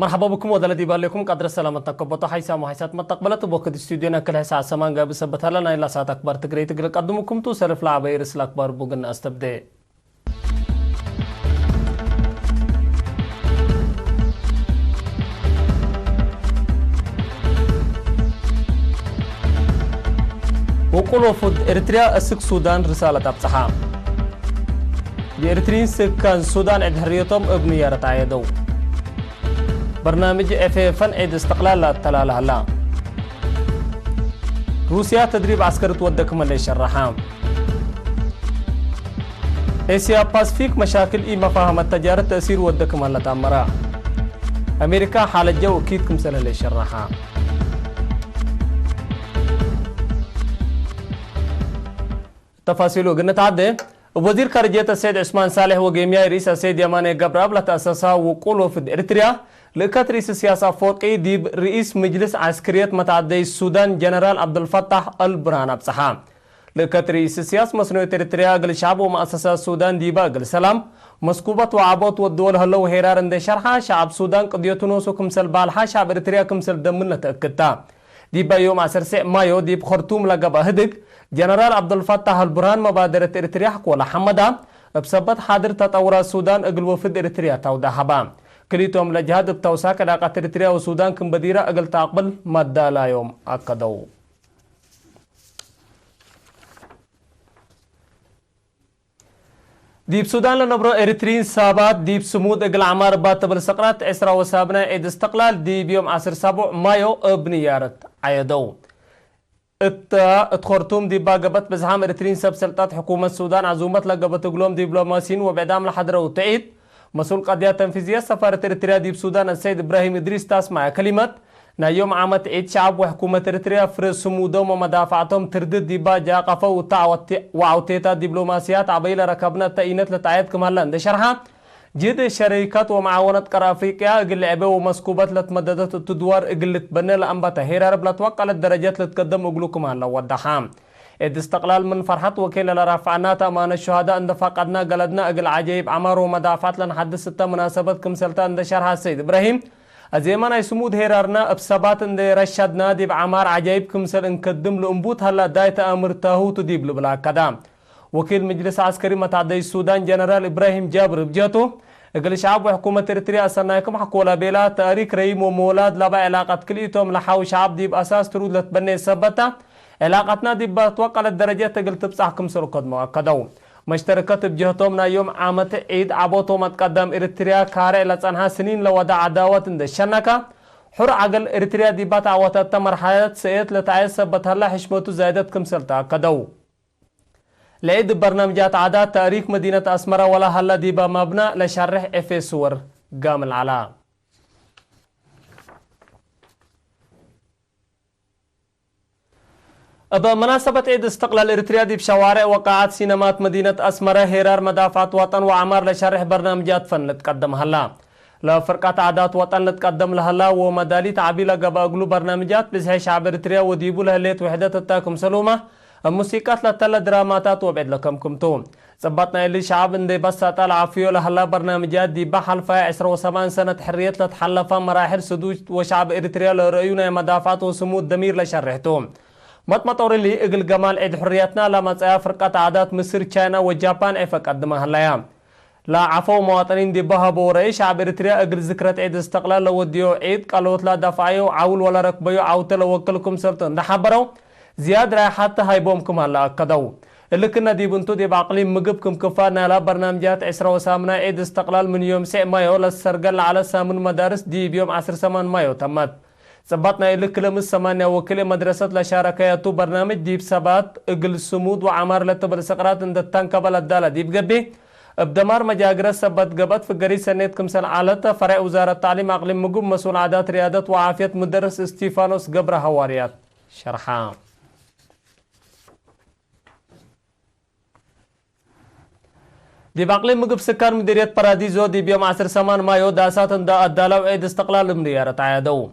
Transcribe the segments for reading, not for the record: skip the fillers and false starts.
مرحبا بكم ودلدي بالكم قدر السلامة تقبطوا حيسا محيسات متقبلت بوقت استوديونا كل حسا سامان قابل سبتها لنا إلا ساعة أكبر تقري قدمكم تو سرف لعبي رسل أكبر بوغن أستبدي وقلوا فود إريتريا أسك سودان رسالة أبصحام الإريتريين سكان سودان عد حريتهم ابن يارت عيدو برنامج فن عيد استقلال التلال هلا روسيا تدريب عسكري تودك مليش الرحام اسيا باسفيك مشاكل مفاهيم التجارة تأثير ودك ملة تامرا أمريكا حال الجو أكيد كمسل ليش الرحام تفاصيله قلنا تعدي وزير خارجية السيد عثمان صالح وجيميا رئيس السيد يماني قبراب لتأسسها وقوله في إريتريا لكات رئيس السياسة فوقي ديب رئيس مجلس عسكرية متعدي السودان جنرال عبد الفتاح البرهان بصحام لكات رئيس السياسة مصنوعية إريتريا قل شعب ومؤسسة السودان ديبا قل سلام مسكوبة وعبوت والدول هلو هيرار اند شرحة شعب سودان قضيتونوسو كمسل بالحا شعب إريتريا كمسل دمنا تأكدتا ديبا يوم 10 مايو ديب خرطوم لقب هدق جنرال عبد الفتاح البرهان مبادرة إريتريا حقولا حمدا بسبب حاضر تطور السودان اقل وفد إريتريا تودا حبا كليتهم لجهاد التوساك علاقة إريتريا والسودان كم بديرة اقل تقبل مادة لا يوم أكدو ديب سودان لنبرو إريتريين سابات ديب سمود اقل عمار باتبل سقرات عسرا وسابنا عيد استقلال ديب يوم 10 مايو ابنيارت عيدو اتخرتم دي باقبت بزحام إريتريين سب سلطات حكومة السودان عزومت لقبت قلوم دبلوماسيين وبعدام لحضره وتعيد مسؤول قضية تنفيذية سفارة إريتريا دي بسودان السيد إبراهيم إدريس تاسمع كلمة يوم عامت عيد شعب وحكومة إريتريا فرز سمودهم ومدافعتهم تردد دي باجا قفا وعوتيتا دبلوماسيات عبيل ركبنا تأينت لتعيد كمالا دي شرحة جد شركات ومعاونة قرى أفريقيا اقل لعبه ومسكوبات لتمددت التدوار اقل لتبنى لأنبتا هيرارب لتوقع للدرجات لتقدم اقلوكم هلا ودحام اد استقلال من فرحة وكيل لرافعنات أمان الشهداء اند فقدنا قلدنا اقل عجيب عمار ومدافعات لنحدث ستة مناسبات كمسلتا اند شرحة السيد إبراهيم أزيمانا يسمود هيرارنا بسبات اند رشدنا ديب عمار عجيب كمسل انقدم لأنبوت هلا دايت أمر تاهو تديب لبلا كدام وكيل مجلس عسكري متعدي السودان جنرال إبراهيم جابر بجاتو اقل شعب وحكومة إريتريا أصنايكم حقولا بلا تاريخ ريم ومولاد لبا علاقة كليتهم لحاو شعب ديب أساس ترود لتبني سبتا علاقتنا ديب بتوقع للدرجات تقل تبصحكم سرقد مؤكدو مشتركات بجهتهم يوم عامة عيد عبوتهم متقدم إريتريا كاري لتنها سنين لوضع عداوة الشنكة حر عقل إريتريا ديبات عواتات مرحلة سيئت لتعيد سبتها الله حشمته زايدت كمسلتا كدو لعيد برنامجات عادات تاريخ مدينة أسمرة ولا هلا ديبا مبنى لشرح إفي صور قام العلا أبا مناسبة عيد استقلال إريتريا دي بشوارع وقاعات سينمات مدينة أسمرة هيرار مدافعات وطن وعمار لشرح برنامجات فن نتقدم هلا لفرقات عادات وطن نتقدم لهلا ومدالي تعبيل قبا أقلو برنامجات بزهي شعب إريتريا وديبو لهليت وحدة التاكم سلومة الموسيقات لتلا دراماتات وبعد لكم كمتو ثبتنا اللي شعب اندي بس طال عفيو لهلا برنامجات دي بحلفة 10 سنة حرية لتحلفة مراحل سدوج وشعب إريتريا لرأيونا مدافعات وسمود دمير لشرحتهم مطمطور اللي اقل جمال عيد حريتنا لما تسايا فرقات عادات مصر تشاينا والجابان افق قدمها هلايا لا عفو مواطنين دي بها بوري شعب إريتريا اقل ذكرة عيد استقلال لوديو عيد قالوت لا دفعيو عول ولا ركبيو عوتل وكلكم سلطن نحبرو زياد رايحات هايبومكم هلا كدو اللي كنا دي بنتو دي بعقلين مقبكم كفانا لا برنامجات 10 عيد استقلال من يوم 6 مايو للسرقل على سامن مدارس دي بيوم 10 مايو تمت ثبتنا اللي كلام السمانية وكل مدرسة لشاركياتو برنامج ديب سبات اقل سمود وعمار لتبر سقرات اند التنكبل الدالة ديب قبي بدمار مجاجرة سبت قبت في قريب سنة كمسل عالتا فرع وزارة التعليم أقليم مقوم مسؤول عادات ريادة وعافية مدرس استيفانوس قبر هواريات شرحان دي باقلي مقب سكان مديرية باراديزو دي بيوم 10 مايو داسات دا الدالة وعيد استقلال مديرة عيادو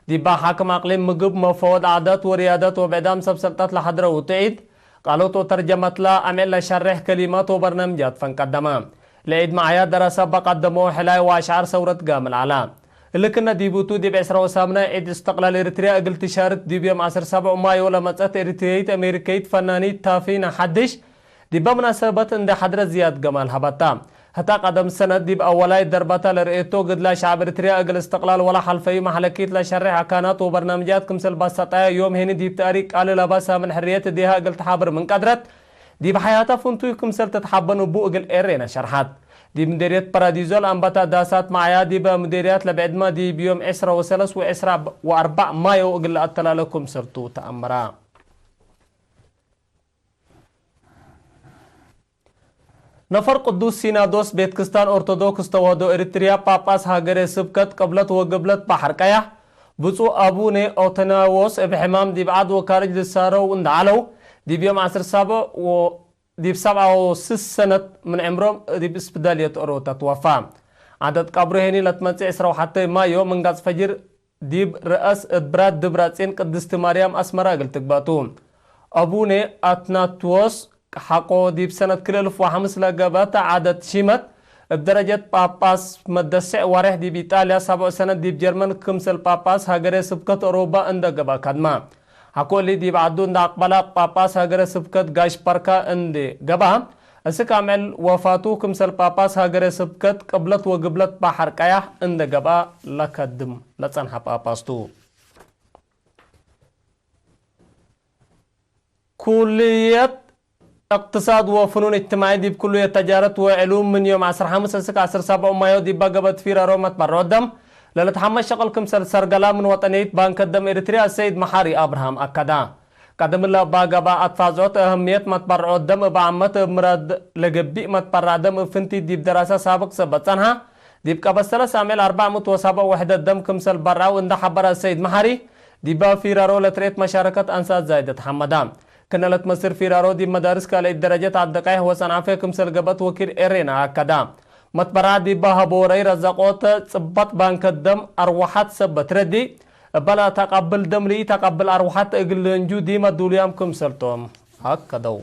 دي با حاكم اقليم مقب مفوض عادات وريادات وبعدام سبسلطات لحضرة وتعيد قالوا تو ترجمت لا عمل شرح كلمات وبرنامجات فنقدمها لعيد معايا دراسة بقدموا حلاي واشعار ثورة قام العلام اللي كنا ديبوتو دي بعسرة وسامنا عيد استقلال إريتريا أقل تشارت دي بيوم 17 مايو لما تأت إريتريايت أمريكيت فناني تافين حدش دي بمناسبة عند حضرة زياد جمال هبتا حتى قدم سنة دي بأولاي دربتا لرئيتو قد لا شعب إريتريا أقل استقلال ولا حلفي محلكيت لا شرح كانت وبرنامجات كمسل بسطايا يوم هني دي بتاريك قال لباسها من حرية ديها أقل تحابر من قدرت دي بحياتها فنتو كمسل تتحبن وبو أقل إيرينا شرحات دي مديريات باراديزول أنبتا داسات معايا دي بمديريات لبعد ما دي بيوم 10 و4 مايو أقل أطلع لكم سرتو تأمرا نفر قدوس سينادوس بيتكستان أرثوذكس توادو إريتريا باباس هاجر سبكت قبلت وقبلت بحر كيا بصو أبوني أوتناوس بحمام دي بعد وكارج للسارو وندعلو دي بيوم 17 و دي ب6 سنة من عمرهم دي بسبدالية أوروتا توفى عدد قبره هني لتمنسي إسراو حتى مايو من قاس فجر ديب رأس براد دبراتين قدست مريم أسمرا قلت تقباتون أبوني أتناتوس حقو ديب سنة كلف وحمس لقبات عدد شيمت بدرجة باباس مدسع وارح دي بإيطاليا 7 سنة ديب جرمن كمسل باباس هاجر سبكت أوروبا اند قبا كدما حقو اللي ديب عدون دا أقبلا باباس هاجر سبكت غاش بركا اند قبا اسك عمل وفاتو كمسل باباس هاجر سبكت قبلت وقبلت بحر كايح اند قبا لكدم لتنحى باباستو كلية اقتصاد وفنون اجتماعي دي بكلية تجارة وعلوم من يوم 15 مايو دي بقبت فيرا رومت برودم للتحمل شغل كمسل سرقلا من وطنية بانك الدم إريتريا السيد محاري أبراهام أكدا قدم الله باقبا أتفازوت أهمية متبرع الدم بعمت مراد لقبي متبرع دم فنتي دي بدراسة سابق سبتانها دي بقبستلا سامل 407 وحدة دم كمسل برع وند حبر السيد محاري دي با فيرا رو لتريت مشاركة أنسات زايدة حمدام كنالت مصر فيرارو دي مدارس كالي درجة عدقائه وصنعفه كمسل قبط وكيل إرينا أكدا متبرع دي باها بوري رزاقوت صبت بانك الدم أروحات سبت ردي بلا تقبل دم لي تقبل أروحات اقلنجو دي مدوليام كمسل توم هكذا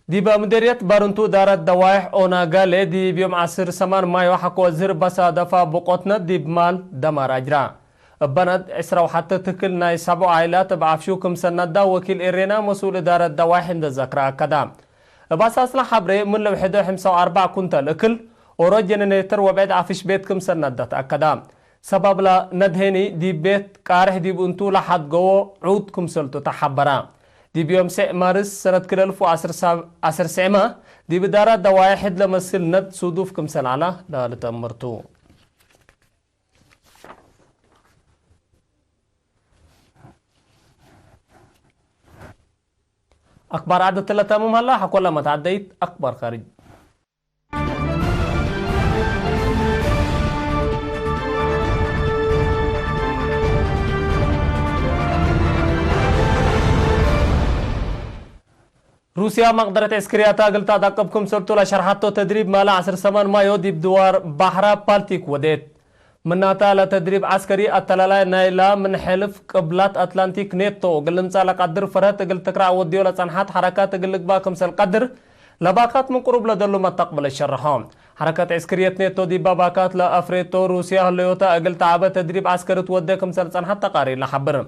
دي بمديرية بارنتو دارت دوايح اونا قالي دي بيوم 10 مايو حكو وزير بسا دفا بقوتنا دي بمال دمار أجرا بند إسراو حتى تكل ناي 7 عائلات بعفشوكم سندا وكيل إرينا مسؤول إدارة دواحي عند ذكرى كدام باساس لحبري من لو 1 كنت الأكل ورجنا نيتر وبعد عفش بيتكم سندا أكدام سبب لا ندهني دي بيت كاره دي بنتو لحد جو عودكم سلطو تحبرا دي بيوم 6 مارس سنة كل 10 دي بدارة دواحي لمسل ند صدوفكم سنعلا لا لتأمرتو أكبر عدد 3 مهلا حكوا لما تعديت أكبر خارج روسيا مقدرة عسكرياتها قلتا دقبكم سرطو لشرحاتو تدريب مالا 10 مايو دي بدوار بحرة بالتيك وديت مناتا لتدريب عسكري التلالا نايلا من حلف قبلات أتلانتيك نيتو قلنسا لقدر فرات قل تقرع وديو لصنحات حركات قلق باكم سالقدر لباكات من قروب لدلو ما تقبل الشرحهم حركات عسكرية نيتو دي باباكات لأفريتو روسيا هليوتا قل تعبى تدريب عسكري توديكم سالصنحات تقارير لحبر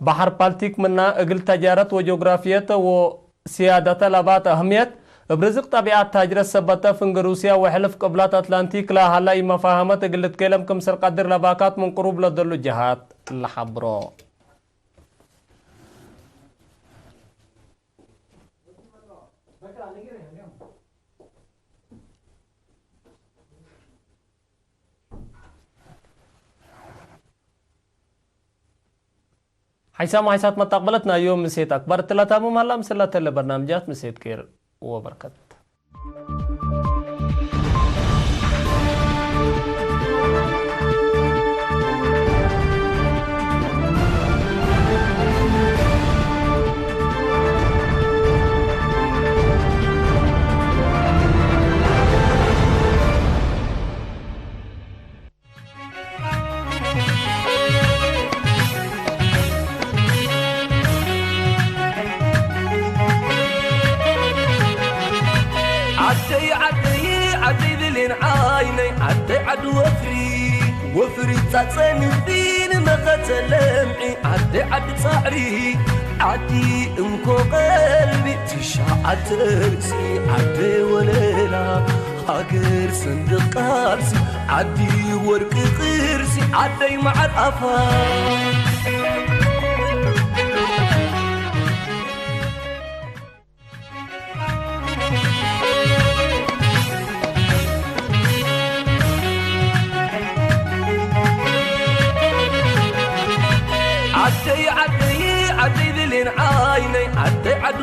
بحر بالتيك منا قل تجارت وجغرافية وسيادة لبات أهمية برزق طبيعة تاجر السبتة فنج روسيا وحلف قبلات أتلانتيك لا هلا مفاهمة قلت كلام كم سر قدر لباكات من قروب لدلو جهات الحبرو حيسام حيسات ما تقبلتنا يوم مسيت أكبر 3 مهلا مسلة البرنامجات مسيت كير وبركات عالسيد عد وفري تصني فين ما قتلمعي عد صعري عدي انكو قلبي تشاع ترسي عدي وليلا هاجر صندوق قارسي عدي ورق قرسي عدي مع الأفا عدي ذلين عيني عد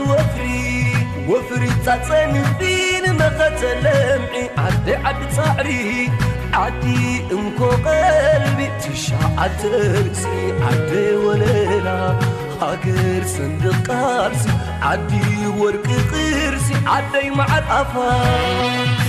وفري تصني فين ما قتلمعي عد صعري عدي انكو قلبي تشاع ترسي عدي وليلا هاجر صندوق قارسي عدي ورق قرسي عدي مع الأفا